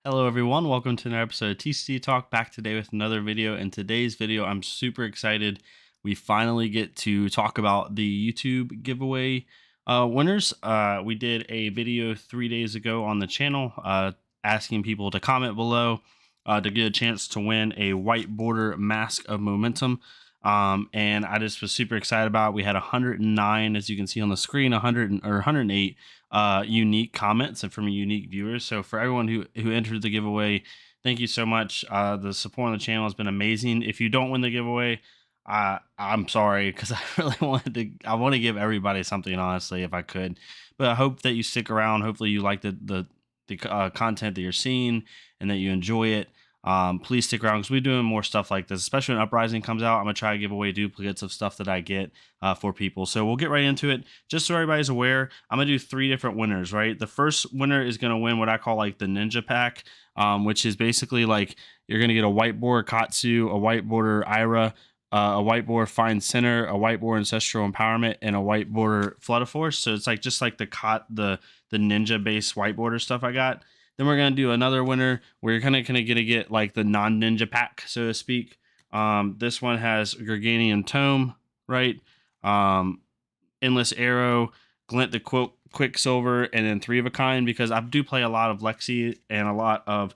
Hello everyone, welcome to another episode of TCG Talk, back today with another video. In today's video, I'm super excited. We finally get to talk about the YouTube giveaway winners. We did a video 3 days ago on the channel asking people to comment below to get a chance to win a white border Mask of Momentum. And I just was super excited about it. We had 109, as you can see on the screen, 108 unique comments and from unique viewers. So for everyone who entered the giveaway, thank you so much. The support on the channel has been amazing. If you don't win the giveaway, I'm sorry, because I really I want to give everybody something, honestly, if I could. But I hope that you stick around. Hopefully you like the content that you're seeing and that you enjoy it. Please stick around because we're doing more stuff like this, especially when Uprising comes out. I'm gonna try to give away duplicates of stuff that I get for people. So we'll get right into it. Just so everybody's aware, I'm gonna do 3 different winners, right? The first winner is gonna win what I call like the Ninja Pack, which is basically like you're gonna get a white border Katsu, a white border Eero, a white border Find Center, a white border Ancestral Empowerment, and a white border Flood of Force. So it's like just like the ninja based white border stuff I got. Then we're gonna do another winner where you're kind of gonna get like the non-ninja pack, so to speak. This one has Garganian Tome, right? Endless Eero, Glint the Quicksilver, and then 3 of a kind, because I do play a lot of Lexi and a lot of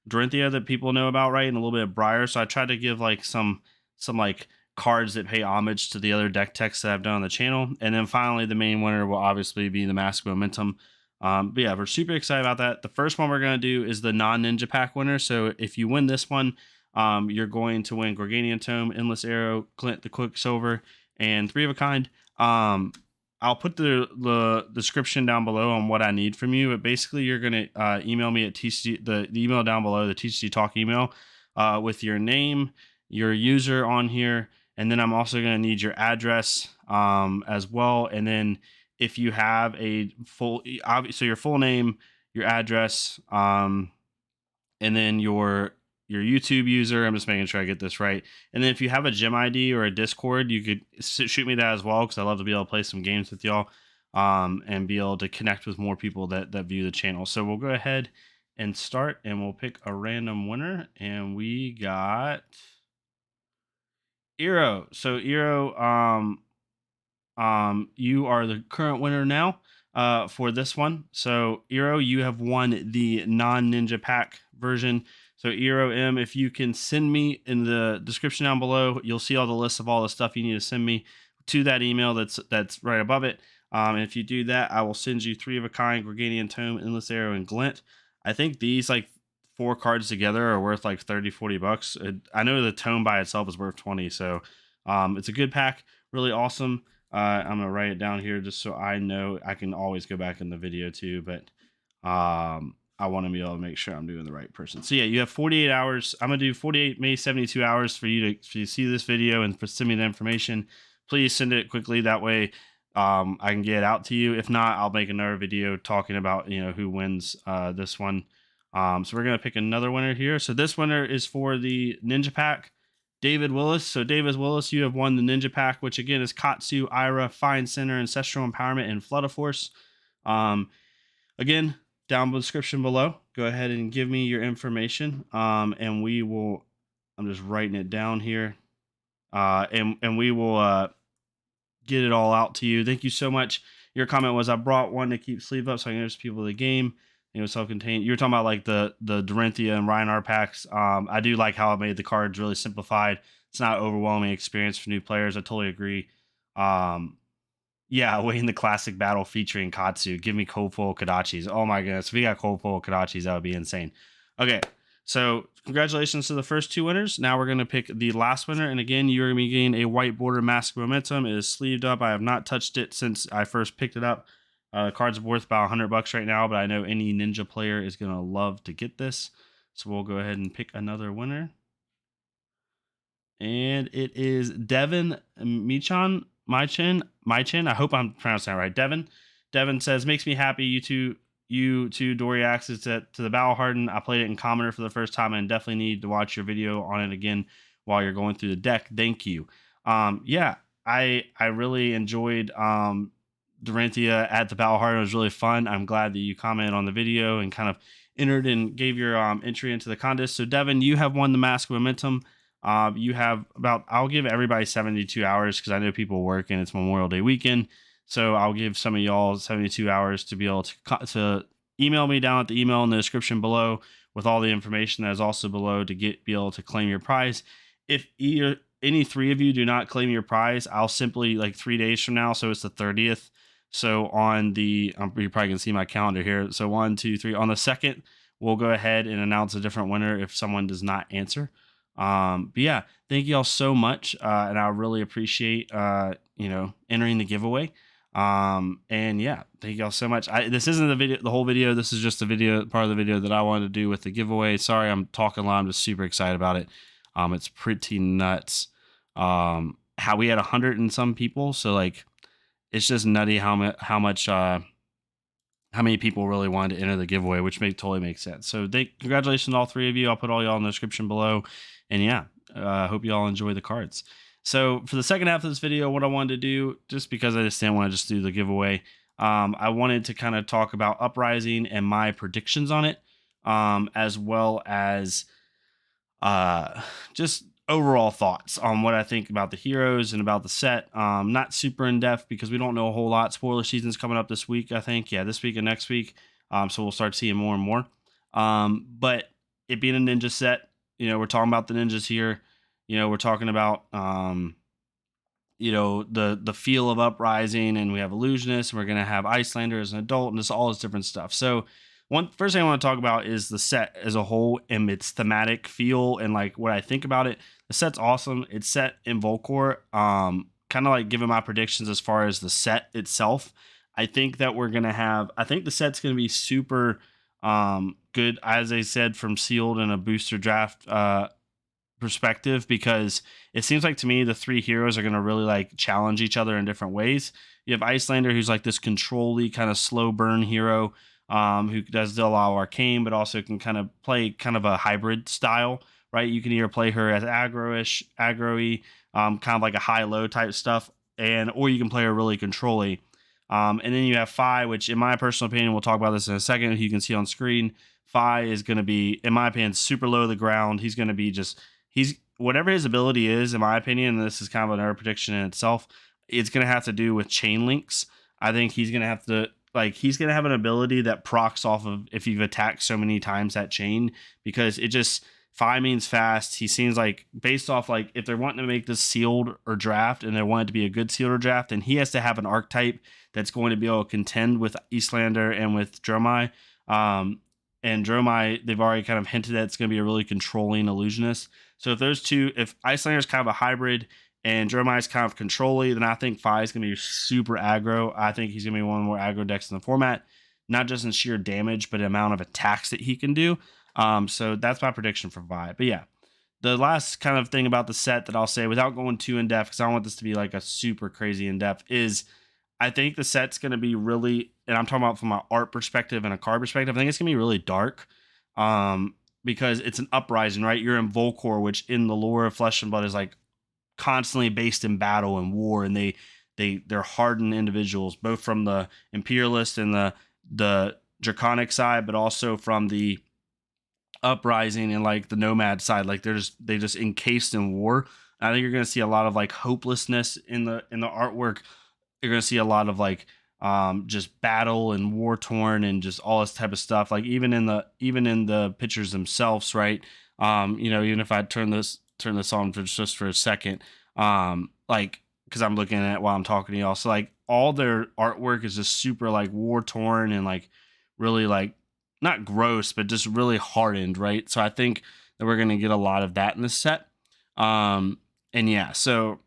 Dorinthia that people know about, right? And a little bit of Briar. So I tried to give like some like cards that pay homage to the other deck techs that I've done on the channel. And then finally, the main winner will obviously be the Mask of Momentum. But yeah, we're super excited about that. The first one we're going to do is the non-ninja pack winner. So if you win this one, you're going to win Garganian Tome, Endless Eero, Glint the Quicksilver, and 3 of a kind. I'll put the description down below on what I need from you. But basically, you're going to email me at TCG, the email down below, the TCG Talk email, with your name, your user on here, and then I'm also going to need your address as well. And then if you have a so your full name, your address, and then your YouTube user. I'm just making sure I get this right. And then if you have a gym ID or a Discord, you could shoot me that as well, because I love to be able to play some games with y'all and be able to connect with more people that view the channel. So we'll go ahead and start, and we'll pick a random winner. And we got Eero. So Eero, you are the current winner now for this one. So Eero, you have won the non-ninja pack version. So Eero M, if you can send me in the description down below, you'll see all the lists of all the stuff you need to send me to that email that's right above it. And if you do that, I will send you 3 of a kind, Garganian Tome, Endless Eero, and Glint. I think these like 4 cards together are worth like 30-40 bucks. I know the Tome by itself is worth 20. So it's a good pack, really awesome. I'm gonna write it down here just so I know. I can always go back in the video too, but I want to be able to make sure I'm doing the right person. So yeah, you have 48 hours. I'm gonna do 48, maybe 72 hours for you to see this video and send me the information. Please send it quickly. That way I can get it out to you. If not, I'll make another video talking about who wins this one. So we're gonna pick another winner here. So this winner is for the Ninja Pack, David Willis. So David Willis, you have won the Ninja Pack, which again is Katsu, Eero, Find Center, Ancestral Empowerment, and Flood of Force. Again, down in the description below, go ahead and give me your information, and we will. I'm just writing it down here, and we will get it all out to you. Thank you so much. Your comment was, I brought one to keep sleeve up so I can introduce people to the game. Self-contained. You were talking about like the Dorinthia and Rhinar packs. I do like how it made the cards really simplified. It's not an overwhelming experience for new players. I totally agree. Yeah, waiting the classic battle featuring Katsu. Give me cold foil Kodachis. Oh my goodness, if we got cold foil Kodachis, that would be insane. Okay, so congratulations to the first 2 winners. Now we're gonna pick the last winner, and again, you're gonna be getting a white border Mask of Momentum. It is sleeved up. I have not touched it since I first picked it up. The card's worth about $100 right now, but I know any ninja player is gonna love to get this. So we'll go ahead and pick another winner, and it is Devin Mychan. I hope I'm pronouncing that right. Devin says, makes me happy. You two Doriaxes to the Battle Hardened. I played it in Commoner for the first time and definitely need to watch your video on it again while you're going through the deck. Thank you. Yeah, I really enjoyed Dorantia at the Battle Heart. It was really fun. I'm glad that you commented on the video and kind of entered and gave your entry into the contest. So Devin, you have won the Mask of Momentum. You have about, I'll give everybody 72 hours because I know people work and it's Memorial Day weekend. So I'll give some of y'all 72 hours to be able to email me down at the email in the description below with all the information that is also below to be able to claim your prize. If any three of you do not claim your prize, I'll simply, like 3 days from now, so it's the 30th. So on the, you probably can see my calendar here. So 1, 2, 3, on the 2nd, we'll go ahead and announce a different winner if someone does not answer. But yeah, thank you all so much. And I really appreciate, entering the giveaway. And yeah, thank you all so much. This isn't the whole video. This is just part of the video that I wanted to do with the giveaway. Sorry, I'm talking a lot. I'm just super excited about it. It's pretty nuts. How we had 100 and some people. So like, it's just nutty how many people really wanted to enter the giveaway, which totally makes sense. So congratulations to all three of you. I'll put all y'all in the description below. And yeah, I hope you all enjoy the cards. So for the second half of this video, what I wanted to do, just because I just didn't want to just do the giveaway, I wanted to kind of talk about Uprising and my predictions on it, as well as just overall thoughts on what I think about the heroes and about the set. Not super in depth because we don't know a whole lot. Spoiler season's coming up this week, I think. Yeah, this week and next week. So we'll start seeing more and more. But it being a ninja set, we're talking about the ninjas here. We're talking about the feel of Uprising, and we have Illusionist, and we're gonna have Icelander as an adult, and just all this different stuff. So first thing I want to talk about is the set as a whole and its thematic feel and like what I think about it. The set's awesome. It's set in Volcor. Kind of like giving my predictions as far as the set itself. I think that I think the set's gonna be super good, as I said, from sealed and a booster draft perspective, because it seems like to me the three heroes are going to really like challenge each other in different ways. You have Icelander, who's like this control-y kind of slow burn hero, who does deal a lot of arcane, but also can kind of play kind of a hybrid style, right? You can either play her as aggro-y, kind of like a high-low type stuff, or you can play her really control-y. And then you have Fi, which in my personal opinion, we'll talk about this in a second, you can see on screen, Fi is going to be, in my opinion, super low to the ground. He's going to be whatever his ability is, in my opinion, and this is kind of another prediction in itself, it's going to have to do with chain links. I think he's going to have to, he's going to have an ability that procs off of if you've attacked so many times that chain, because Fi means fast. He seems like, based off, like, if they're wanting to make this sealed or draft and they want it to be a good sealed or draft, then he has to have an archetype that's going to be able to contend with Icelander and with Dromai. And Dromai, they've already kind of hinted that it's going to be a really controlling illusionist. So if Icelander is kind of a hybrid and Dromai is kind of controlly, then I think Fi is going to be super aggro. I think he's going to be one of the more aggro decks in the format, not just in sheer damage, but the amount of attacks that he can do. So that's my prediction for Fi. But yeah, the last kind of thing about the set that I'll say without going too in depth, because I don't want this to be like a super crazy in depth, is I think the set's going to be really, and I'm talking about from an art perspective and a card perspective, I think it's going to be really dark, because it's an Uprising, right? You're in Volcor, which in the lore of Flesh and Blood is like constantly based in battle and war, and they're hardened individuals, both from the Imperialist and the Draconic side, but also from the Uprising and like the Nomad side. Like they just encased in war. I think you're going to see a lot of like hopelessness in the artwork. You're going to see a lot of like just battle and war torn and just all this type of stuff. Like even in the pictures themselves, right? Even if I turn this on just for a second, like, because I'm looking at it while I'm talking to y'all. So like all their artwork is just super like war torn and like really like not gross, but just really hardened, right? So I think that we're going to get a lot of that in this set. And yeah, so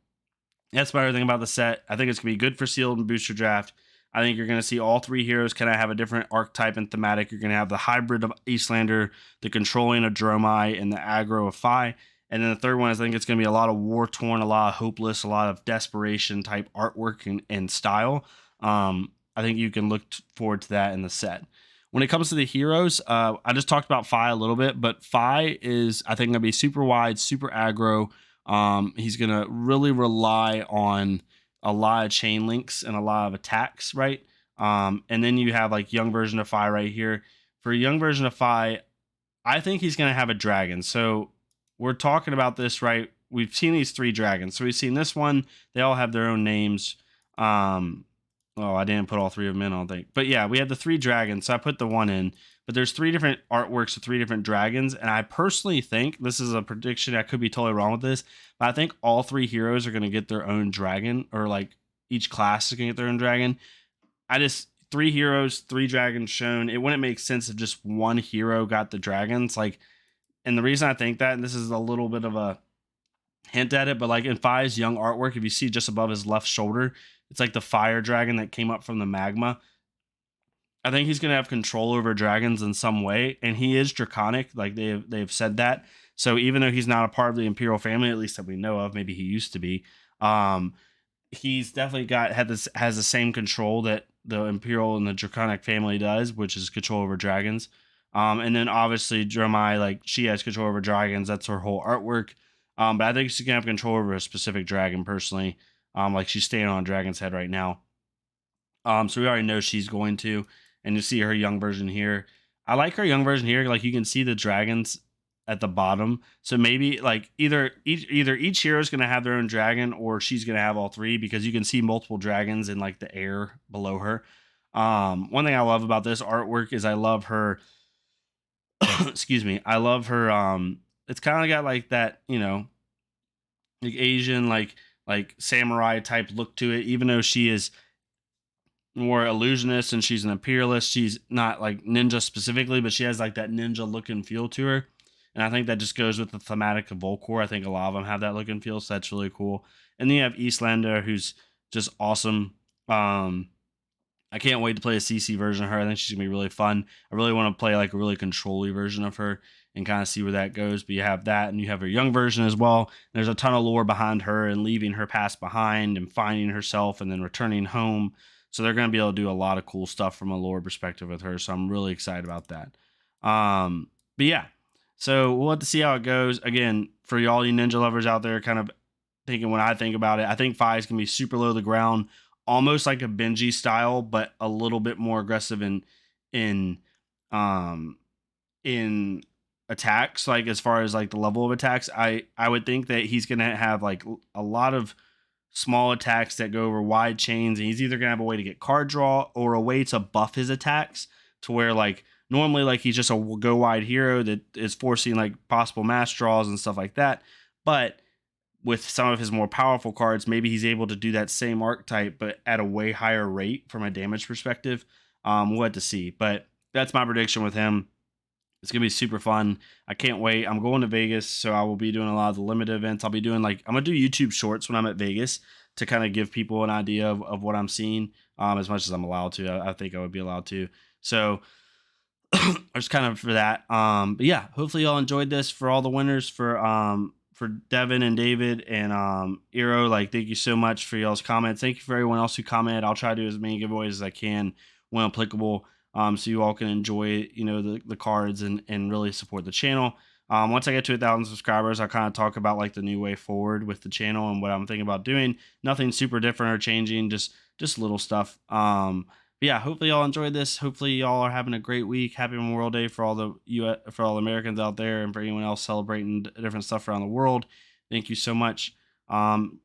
that's my everything about the set. I think it's going to be good for sealed and booster draft. I think you're going to see all three heroes kind of have a different archetype and thematic. You're going to have the hybrid of Icelander, the controlling of Dromai, and the aggro of Fi. And then the third one is I think it's going to be a lot of war-torn, a lot of hopeless, a lot of desperation type artwork and style. I think you can look forward to that in the set. When it comes to the heroes, I just talked about Fi a little bit, but Fi is, I think, going to be super wide, super aggro. He's going to really rely on a lot of chain links and a lot of attacks, right? And then you have like young version of Fi right here. For young version of Fi, I think he's going to have a dragon. So we're talking about this, right? We've seen these 3 dragons. So we've seen this one. They all have their own names. Oh, I didn't put all 3 of them in, I don't think. But yeah, we have the 3 dragons. So I put the 1 in. But there's 3 different artworks of 3 different dragons. And I personally think, this is a prediction, I could be totally wrong with this, but I think all 3 heroes are going to get their own dragon, or like each class is going to get their own dragon. 3 heroes, 3 dragons shown. It wouldn't make sense if just one hero got the dragons. Like, and the reason I think that, and this is a little bit of a hint at it, but like in Fi's young artwork, if you see just above his left shoulder, it's like the fire dragon that came up from the magma. I think he's gonna have control over dragons in some way, and he is draconic. Like they've said that. So even though he's not a part of the Imperial family, at least that we know of, maybe he used to be. He's definitely has the same control that the Imperial and the Draconic family does, which is control over dragons. And then obviously Dramai, like she has control over dragons. That's her whole artwork. But I think she's gonna have control over a specific dragon personally. Like she's staying on a dragon's head right now. So we already know she's going to, and you see her young version here. I like her young version here. Like you can see the dragons at the bottom. So maybe like either each hero is going to have their own dragon, or she's going to have all 3, because you can see multiple dragons in like the air below her. One thing I love about this artwork is I love her. Excuse me. I love her. It's kind of got like that, you know, like Asian, like samurai type look to it, even though she is more illusionist and she's an imperialist. She's not like ninja specifically, but she has like that ninja look and feel to her. And I think that just goes with the thematic of Volcor. I think a lot of them have that look and feel, so that's really cool. And then you have Eastlander, who's just awesome. I can't wait to play a CC version of her. I think she's gonna be really fun. I really want to play like a really control-y version of her and kind of see where that goes. But you have that, and you have her young version as well. There's a ton of lore behind her and leaving her past behind and finding herself and then returning home. So they're going to be able to do a lot of cool stuff from a lore perspective with her. So I'm really excited about that. But yeah, so we'll have to see how it goes. Again, for y'all you ninja lovers out there kind of thinking when I think about it, I think Fi is going to be super low to the ground, almost like a Benji style, but a little bit more aggressive in attacks. Like as far as like the level of attacks, I would think that he's going to have like a lot of small attacks that go over wide chains, and he's either gonna have a way to get card draw or a way to buff his attacks to where like normally like he's just a go wide hero that is forcing like possible mass draws and stuff like that. But with some of his more powerful cards, maybe he's able to do that same archetype but at a way higher rate from a damage perspective. We'll have to see, but that's my prediction with him. It's going to be super fun. I can't wait. I'm going to Vegas, so I will be doing a lot of the limited events. I'll be doing I'm going to do YouTube shorts when I'm at Vegas to kind of give people an idea of what I'm seeing, as much as I'm allowed to. I think I would be allowed to. So just kind of for that. But yeah, hopefully y'all enjoyed this. For all the winners, for Devin and David and Eero, like thank you so much for y'all's comments. Thank you for everyone else who commented. I'll try to do as many giveaways as I can when applicable. So you all can enjoy, you know, the cards and really support the channel. Once I get to 1,000 subscribers, I'll kind of talk about like the new way forward with the channel and what I'm thinking about doing. Nothing super different or changing, just little stuff. But yeah, hopefully y'all enjoyed this. Hopefully y'all are having a great week. Happy Memorial Day for all the Americans out there, and for anyone else celebrating different stuff around the world. Thank you so much.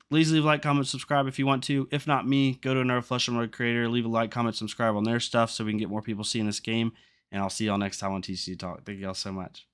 Please leave a like, comment, subscribe if you want to. If not me, go to another Flesh and Blood creator, leave a like, comment, subscribe on their stuff so we can get more people seeing this game. And I'll see y'all next time on TCG Talk. Thank y'all so much.